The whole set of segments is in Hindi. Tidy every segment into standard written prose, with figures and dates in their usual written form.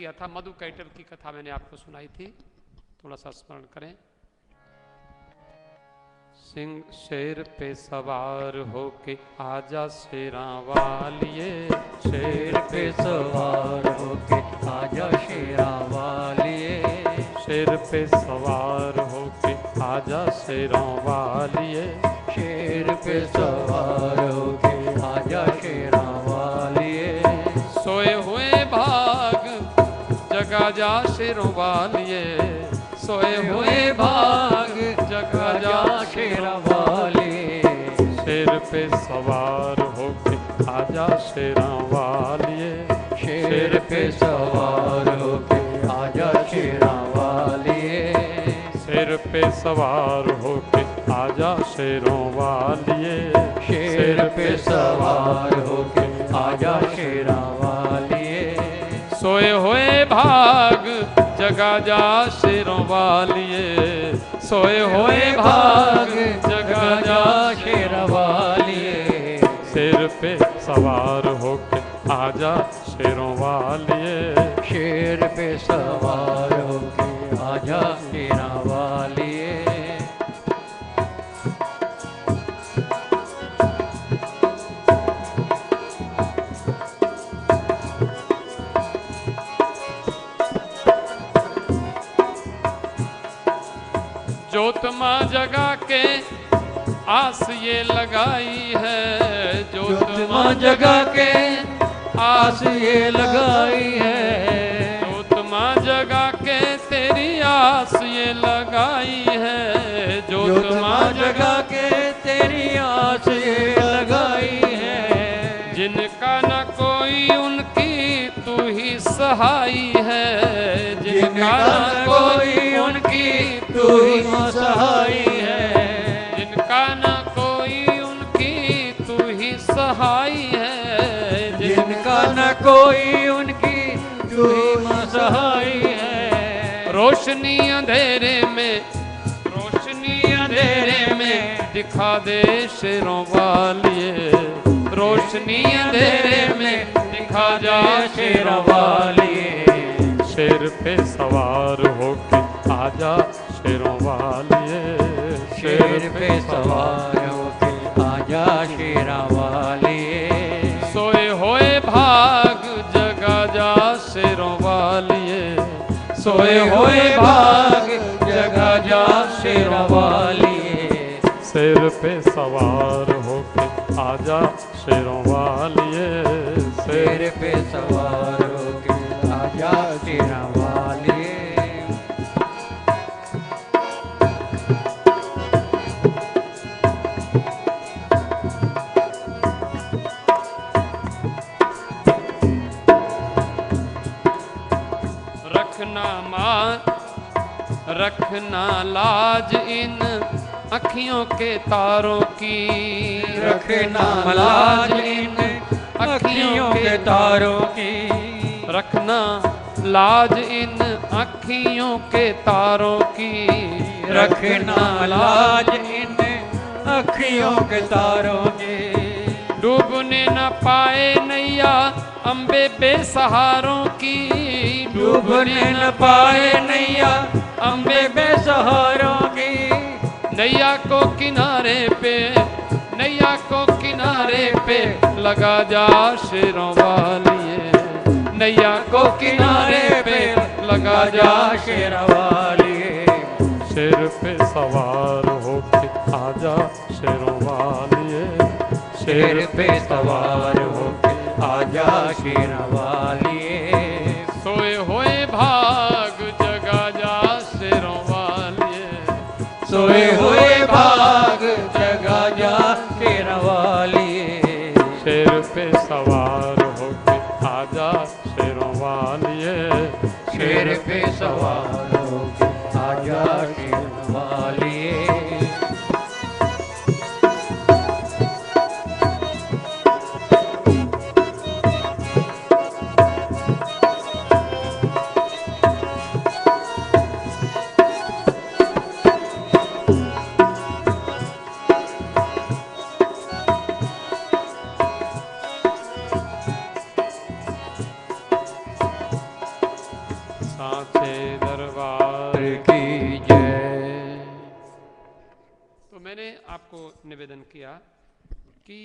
किया था। मधु कैटल की कथा मैंने आपको सुनाई थी, थोड़ा सा स्मरण करें। सिंह शेर पे सवार होके आजा शेरा वालिए, शेर पे सवार होके आजा शेरा वालिए, शेर पे सवार होके आजा शेरा वालिए, शेर पे सवार होके आजा शेरा वालिए, सोए हुए भाग जगा जा शेरों वालिए, सोए हुए भाग जगा जा शेरा वालिए, शेर पे सवार होके आजा शेरा वालिए, शेर पे सवार होके आजा शेरा वालिए, शेर पे सवार होके आजा शेरों वालिए, शेर पे सवार होके आजा शेरा वालिए, सोए हुए भाग जगा जा शेरों वालिए, सोए हुए भाग जगा जा शेरा वालिए, शेर पे सवार होके आजा शेरों वालिए, शेर पे सवार होके आजा शेरा वालिए, जोत माँ जगा के आस ये लगाई है, जोत माँ जगा के आस ये लगाई है, जोत माँ जगा के तेरी आस ये लगाई है, जोत माँ जगा के तेरी आस ये लगाई है, जिनका न कोई उनकी तू ही सहाई है, जिनका न कोई उनकी तू ही सहाई है, जिनका न कोई उनकी तू ही सहाई है, जिनका न कोई उनकी तू ही सहाई है, रोशनी अंधेरे में, रोशनी अंधेरे में दिखा दे शेरों वालिए, रोशनी अंधेरे में दिखा जा शेरा वालिए, शेर पे सवार होके आजा शेरों वालिए, शेर पे सवार होके आजा शेरा वालिए, सोए होए भाग जगा जा शेरों वालिए, सोए हुए भाग जगा जा शेरा वालिए, शेर पे सवार होके आजा शेरों वालिए, शेर पे सवार होके आजा शेरा वालिए, रखना माँ रखना लाज इन अखियों के तारों की, रखना लाज इन अखियों के तारों की, रखना लाज इन अखियों के तारों की, रखना लाज इन अखियों के तारों की, डूबने न पाए नैया अम्बे बेसहारों की, डूबने न पाए नैया अम्बे बेसहारों की, नैया को किनारे पे, नैया को किनारे पे लगा जा शेरों वालिए, नैया को किनारे पे लगा जा शेरा वालिए, शेर पे सवार होके आजा शेरों वालिए, शेर पे सवार होके आजा शेरा वालिए, सोए हुए भाग जगा जा शेरों वालिए, सोए हुए भाग जगा जा शेरा वालिए, शेर पे सवार होके आजा शेरों वालिए, शेर पे सवार होके आजा शेरा वालिए, सांचे दरबार की जय। तो मैंने आपको निवेदन किया कि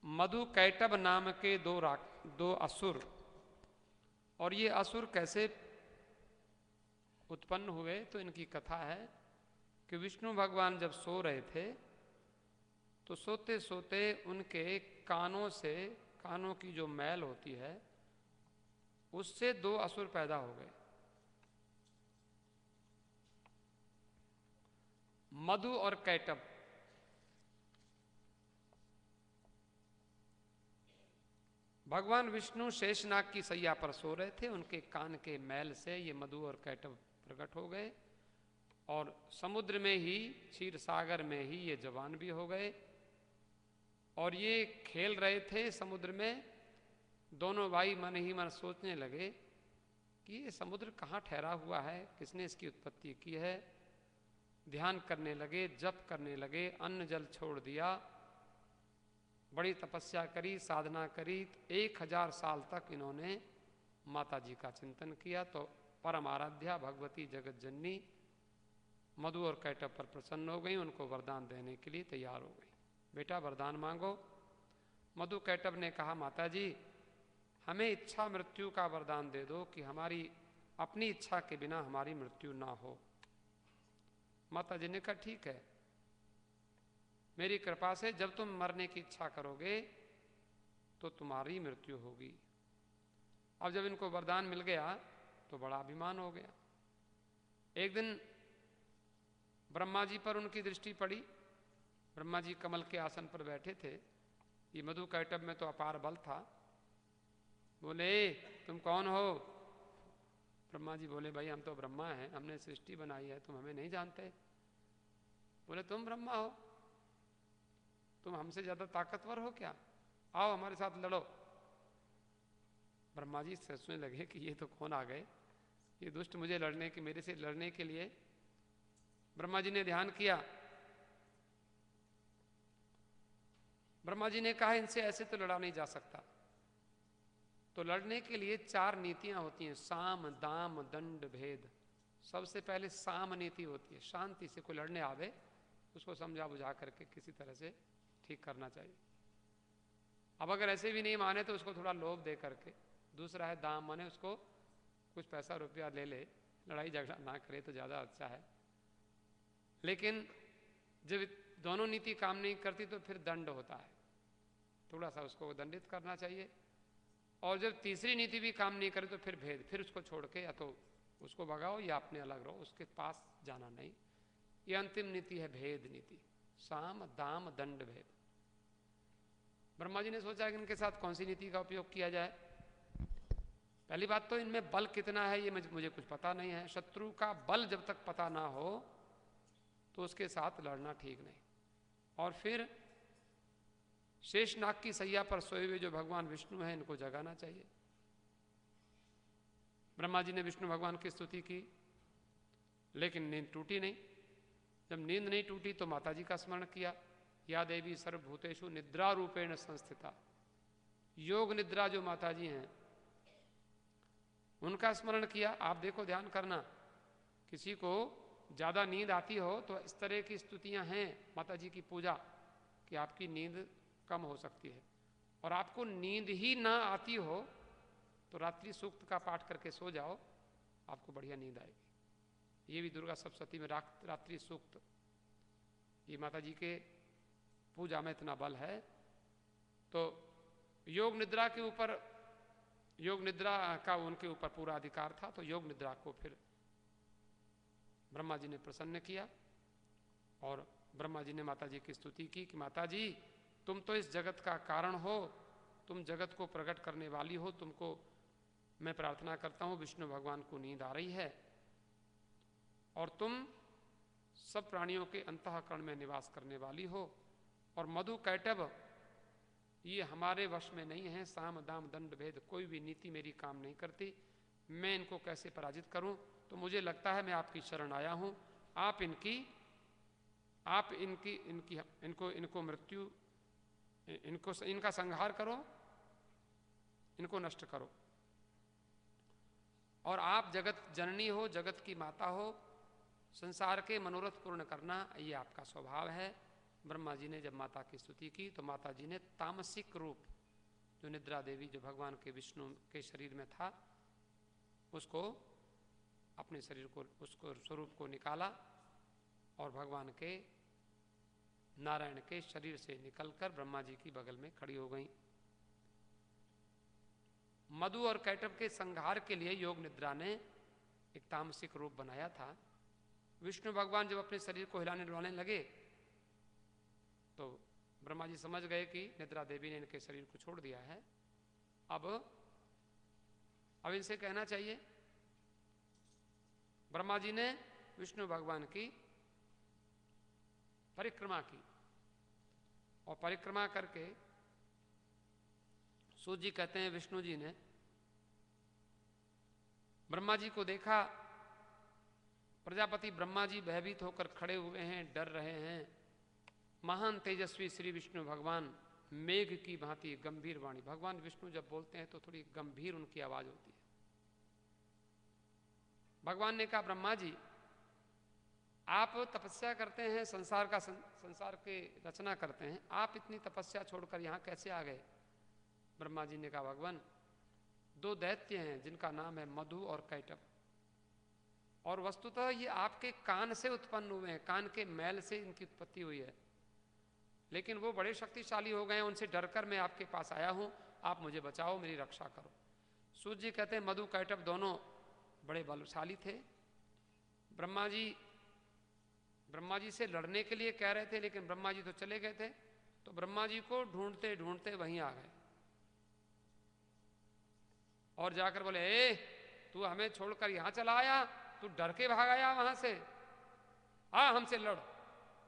मधु कैटभ नाम के दो असुर, और ये असुर कैसे उत्पन्न हुए, तो इनकी कथा है कि विष्णु भगवान जब सो रहे थे तो सोते सोते उनके कानों की जो मैल होती है उससे दो असुर पैदा हो गए, मधु और कैटभ। भगवान विष्णु शेषनाग की सैया पर सो रहे थे, उनके कान के मैल से ये मधु और कैटभ प्रकट हो गए, और समुद्र में ही, क्षीर सागर में ही ये जवान भी हो गए, और ये खेल रहे थे समुद्र में। दोनों भाई मन ही मन सोचने लगे कि ये समुद्र कहाँ ठहरा हुआ है, किसने इसकी उत्पत्ति की है। ध्यान करने लगे, जप करने लगे, अन्न जल छोड़ दिया, बड़ी तपस्या करी, साधना करी। 1000 साल तक इन्होंने माता जी का चिंतन किया। तो परम आराध्या भगवती जगत जननी मधु और कैटभ पर प्रसन्न हो गई, उनको वरदान देने के लिए तैयार हो गई। बेटा वरदान मांगो। मधु कैटभ ने कहा, माता जी हमें इच्छा मृत्यु का वरदान दे दो कि हमारी अपनी इच्छा के बिना हमारी मृत्यु ना हो। माता जी ने कहा, ठीक है, मेरी कृपा से जब तुम मरने की इच्छा करोगे तो तुम्हारी मृत्यु होगी। अब जब इनको वरदान मिल गया तो बड़ा अभिमान हो गया। एक दिन ब्रह्मा जी पर उनकी दृष्टि पड़ी। ब्रह्मा जी कमल के आसन पर बैठे थे। ये मधु कैटभ में तो अपार बल था। बोले, तुम कौन हो? ब्रह्मा जी बोले, भाई हम तो ब्रह्मा हैं, हमने सृष्टि बनाई है, तुम हमें नहीं जानते। बोले, तुम ब्रह्मा हो? तुम हमसे ज्यादा ताकतवर हो क्या? आओ हमारे साथ लड़ो। ब्रह्मा जी सोचने लगे कि ये तो कौन आ गए, ये दुष्ट मुझे मेरे से लड़ने के लिए। ब्रह्मा जी ने ध्यान किया। ब्रह्मा जी ने कहा, इनसे ऐसे तो लड़ा नहीं जा सकता। तो लड़ने के लिए 4 नीतियां होती हैं, साम दाम दंड भेद। सबसे पहले साम नीति होती है, शांति से कोई लड़ने आवे उसको समझा बुझा करके किसी तरह से ठीक करना चाहिए। अब अगर ऐसे भी नहीं माने तो उसको थोड़ा लोभ दे करके। दूसरा है दाम, माने उसको कुछ पैसा रुपया ले ले, लड़ाई झगड़ा ना करे तो ज़्यादा अच्छा है। लेकिन जब दोनों नीति काम नहीं करती तो फिर दंड होता है, थोड़ा सा उसको दंडित करना चाहिए। और जब तीसरी नीति भी काम नहीं करे तो फिर भेद, फिर उसको छोड़ के या तो उसको भगाओ या अपने अलग रहो, उसके पास जाना नहीं। ये अंतिम नीति है भेद नीति, साम दाम दंड भेद। ब्रह्मा जी ने सोचा कि इनके साथ कौन सी नीति का उपयोग किया जाए। पहली बात तो इनमें बल कितना है ये मुझे कुछ पता नहीं है। शत्रु का बल जब तक पता ना हो तो उसके साथ लड़ना ठीक नहीं। और फिर शेषनाग की सैया पर सोए हुए जो भगवान विष्णु हैं, इनको जगाना चाहिए। ब्रह्मा जी ने विष्णु भगवान की स्तुति की, लेकिन नींद टूटी नहीं। जब नींद नहीं टूटी तो माता जी का स्मरण किया। या देवी सर्वभूतेषु निद्रा रूपेण संस्थिता। योग निद्रा जो माता जी हैं उनका स्मरण किया। आप देखो, ध्यान करना, किसी को ज्यादा नींद आती हो तो इस तरह की स्तुतियां हैं माता जी की पूजा कि आपकी नींद कम हो सकती है। और आपको नींद ही ना आती हो तो रात्रि सूक्त का पाठ करके सो जाओ, आपको बढ़िया नींद आएगी। ये भी दुर्गा सप्तशती में रात्रि सूक्त, ये माता जी के पूजा में इतना बल है। तो योग निद्रा के ऊपर, योग निद्रा का उनके ऊपर पूरा अधिकार था। तो योग निद्रा को फिर ब्रह्मा जी ने प्रसन्न किया और ब्रह्मा जी ने माता जी की स्तुति की कि माता जी तुम तो इस जगत का कारण हो, तुम जगत को प्रकट करने वाली हो, तुमको मैं प्रार्थना करता हूँ। विष्णु भगवान को नींद आ रही है और तुम सब प्राणियों के अंतःकरण में निवास करने वाली हो, और मधु कैटभ ये हमारे वश में नहीं है। साम दाम दंड भेद कोई भी नीति मेरी काम नहीं करती, मैं इनको कैसे पराजित करूं? तो मुझे लगता है मैं आपकी शरण आया हूं। आप इनको मृत्यु, इनका संहार करो, इनको नष्ट करो। और आप जगत जननी हो, जगत की माता हो, संसार के मनोरथ पूर्ण करना ये आपका स्वभाव है। ब्रह्मा जी ने जब माता की स्तुति की तो माता जी ने तामसिक रूप, जो निद्रा देवी जो भगवान के विष्णु के शरीर में था, उसको अपने शरीर को, उसको स्वरूप को निकाला और भगवान के नारायण के शरीर से निकलकर ब्रह्मा जी की बगल में खड़ी हो गई। मधु और कैटभ के संहार के लिए योग निद्रा ने एक तामसिक रूप बनाया था। विष्णु भगवान जब अपने शरीर को हिलाने डुलाने लगे तो ब्रह्मा जी समझ गए कि निद्रा देवी ने इनके शरीर को छोड़ दिया है। अब इनसे कहना चाहिए। ब्रह्मा जी ने विष्णु भगवान की परिक्रमा की और परिक्रमा करके सूर्य जी कहते हैं विष्णु जी ने ब्रह्मा जी को देखा। प्रजापति ब्रह्मा जी भयभीत होकर खड़े हुए हैं, डर रहे हैं। महान तेजस्वी श्री विष्णु भगवान मेघ की भांति गंभीर वाणी, भगवान विष्णु जब बोलते हैं तो थोड़ी गंभीर उनकी आवाज होती है। भगवान ने कहा ब्रह्मा जी, आप तपस्या करते हैं, संसार के रचना करते हैं, आप इतनी तपस्या छोड़कर यहां कैसे आ गए? ब्रह्मा जी ने कहा भगवान, दो दैत्य हैं जिनका नाम है मधु और कैटभ, और वस्तुतः ये आपके कान से उत्पन्न हुए हैं, कान के मैल से इनकी उत्पत्ति हुई है, लेकिन वो बड़े शक्तिशाली हो गए, उनसे डरकर मैं आपके पास आया हूं, आप मुझे बचाओ, मेरी रक्षा करो। सूर्य जी कहते हैं मधु कैटभ दोनों बड़े बलशाली थे। ब्रह्मा जी से लड़ने के लिए कह रहे थे, लेकिन ब्रह्मा जी तो चले गए थे, तो ब्रह्मा जी को ढूंढते ढूंढते वहीं आ गए और जाकर बोले, ए तू हमें छोड़कर यहां चला आया, तू डर के भाग आया वहां से, आ हमसे लड़।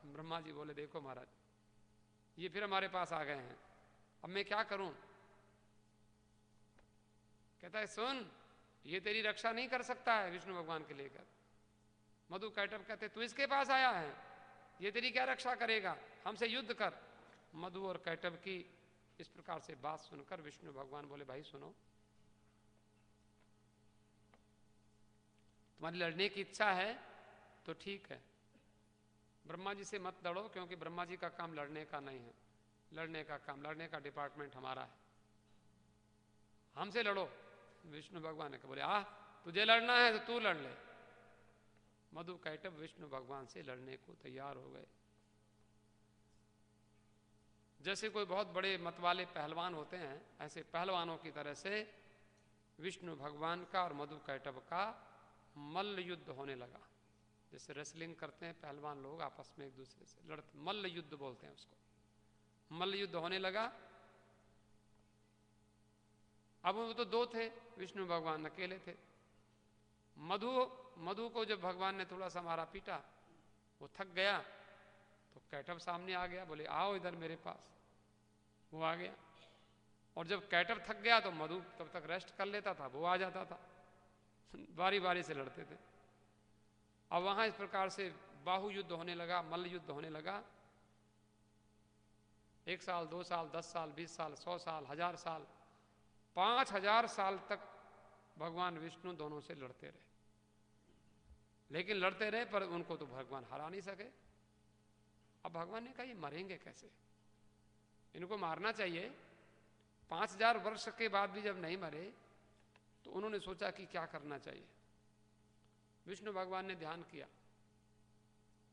ब्रह्मा जी बोले देखो महाराज, ये फिर हमारे पास आ गए हैं, अब मैं क्या करूं? कहता है सुन, ये तेरी रक्षा नहीं कर सकता है विष्णु भगवान के लेकर। मधु कैटभ कहते तू इसके पास आया है, ये तेरी क्या रक्षा करेगा, हमसे युद्ध कर। मधु और कैटभ की इस प्रकार से बात सुनकर विष्णु भगवान बोले भाई सुनो, तुम्हारी लड़ने की इच्छा है तो ठीक है, ब्रह्मा जी से मत लड़ो, क्योंकि ब्रह्मा जी का काम लड़ने का नहीं है, लड़ने का डिपार्टमेंट हमारा है, हमसे लड़ो। विष्णु भगवान ने बोले तुझे लड़ना है तो तू लड़ ले। मधु कैटभ विष्णु भगवान से लड़ने को तैयार हो गए। जैसे कोई बहुत बड़े मतवाले पहलवान होते हैं, ऐसे पहलवानों की तरह से विष्णु भगवान का और मधु कैटभ का मल्ल युद्ध होने लगा। जैसे रेसलिंग करते हैं पहलवान लोग आपस में एक दूसरे से लड़ते, मल्ल युद्ध बोलते हैं उसको। मल्ल युद्ध होने लगा। अब वो तो दो थे, विष्णु भगवान अकेले थे। मधु को जब भगवान ने थोड़ा सा मारा पीटा, वो थक गया, तो कैटभ सामने आ गया, बोले आओ इधर मेरे पास। वो आ गया, और जब कैटभ थक गया तो मधु तब तक रेस्ट कर लेता था, वो आ जाता था, बारी बारी से लड़ते थे। अब वहां इस प्रकार से बाहु युद्ध होने लगा, मल्ल युद्ध होने लगा। 1 साल, 2 साल, 10 साल, 20 साल, 100 साल, 1000 साल, 5000 साल तक भगवान विष्णु दोनों से लड़ते रहे। लेकिन लड़ते रहे पर उनको तो भगवान हरा नहीं सके। अब भगवान ने कहा ये मरेंगे कैसे, इनको मारना चाहिए। 5000 वर्ष के बाद भी जब नहीं मरे तो उन्होंने सोचा कि क्या करना चाहिए। विष्णु भगवान ने ध्यान किया।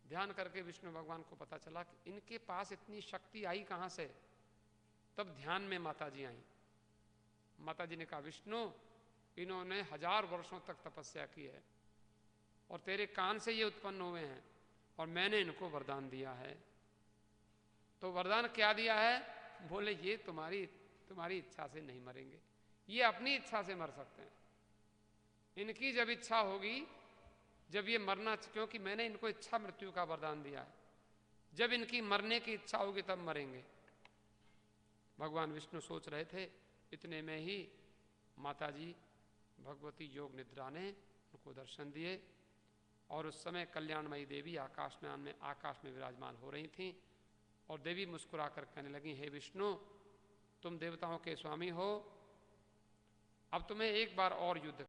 ध्यान करके विष्णु भगवान को पता चला कि इनके पास इतनी शक्ति आई कहां से। तब ध्यान में माता जी आई। माता जी ने कहा विष्णु, इन्होंने 1000 वर्षों तक तपस्या की है और तेरे कान से ये उत्पन्न हुए हैं और मैंने इनको वरदान दिया है। तो वरदान क्या दिया है? बोले ये तुम्हारी इच्छा से नहीं मरेंगे, ये अपनी इच्छा से मर सकते हैं। इनकी जब इच्छा होगी, जब ये मरना, क्योंकि मैंने इनको इच्छा मृत्यु का वरदान दिया है, जब इनकी मरने की इच्छा होगी तब मरेंगे। भगवान विष्णु सोच रहे थे, इतने में ही माताजी भगवती योग निद्रा ने उनको दर्शन दिए और उस समय कल्याणमयी देवी आकाश में विराजमान हो रही थीं और देवी मुस्कुराकर कहने लगी, हे विष्णु, तुम देवताओं के स्वामी हो, अब तुम्हें एक बार और युद्ध